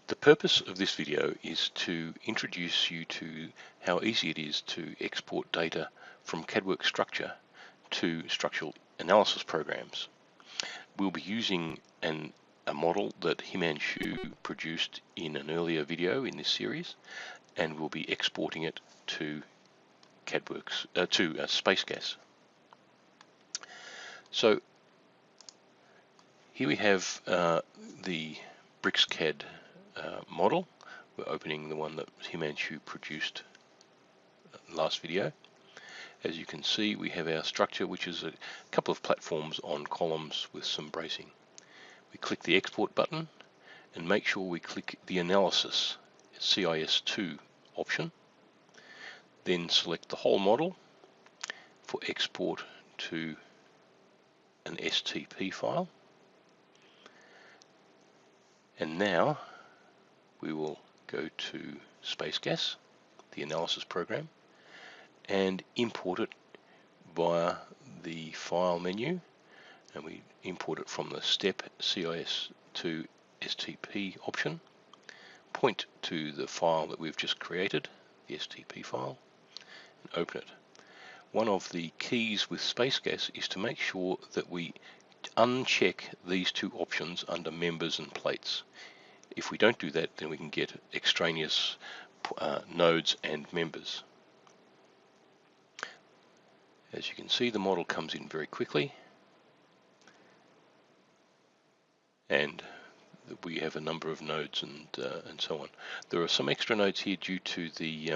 The purpose of this video is to introduce you to how easy it is to export data from CADWorx Structure to structural analysis programs. We'll be using a model that Himanshu produced in an earlier video in this series, and we'll be exporting it to CADWorx to SpaceGass. So here we have the BricsCAD model. We're opening the one that Himanshu produced last video. As you can see, we have our structure, which is a couple of platforms on columns with some bracing. We click the export button and make sure we click the analysis CIS2 option. Then select the whole model for export to an STP file. And now we will go to SpaceGass, the analysis program, and import it via the file menu, and we import it from the step CIS to STP option. Point to the file that we've just created, the STP file, and open it. One of the keys with SpaceGass is to make sure that we uncheck these two options under members and plates. If we don't do that, then we can get extraneous nodes and members. As you can see, the model comes in very quickly, and we have a number of nodes and so on. There are some extra nodes here due to the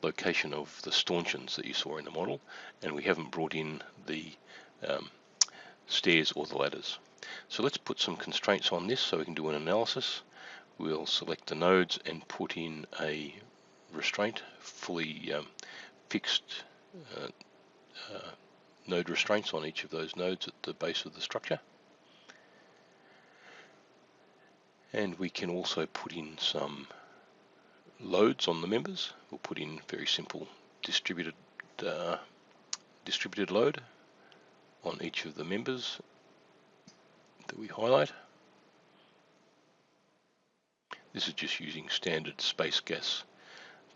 location of the stanchions that you saw in the model, and we haven't brought in the stairs or the ladders. So let's put some constraints on this so we can do an analysis. We'll select the nodes and put in a restraint, fully fixed node restraints on each of those nodes at the base of the structure. And we can also put in some loads on the members. We'll put in very simple distributed load on each of the members that we highlight. This is just using standard SpaceGass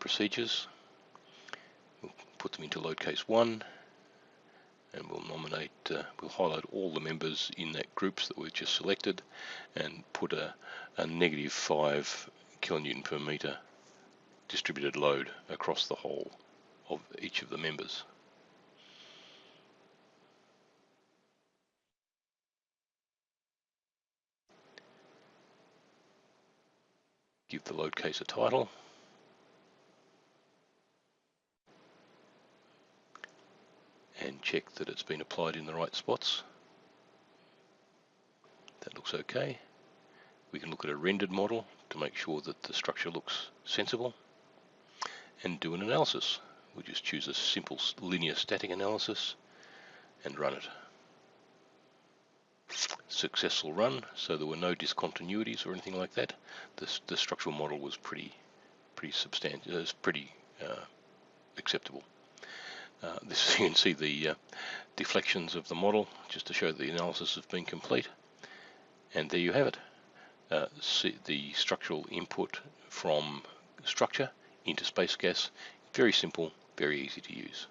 procedures. We'll put them into load case 1, and we'll nominate, we'll highlight all the members in that groups that we've just selected, and put a -5 kilonewton per meter distributed load across the whole of each of the members. Give the load case a title. And check that it's been applied in the right spots. That looks okay. We can look at a rendered model to make sure that the structure looks sensible, and do an analysis. We'll just choose a simple linear static analysis and run it. Successful run, so there were no discontinuities or anything like that. The structural model was pretty substantial. It was pretty acceptable. This, you can see the deflections of the model, just to show that the analysis has been complete. And there you have it. See the structural input from structure into SpaceGass. Very simple, very easy to use.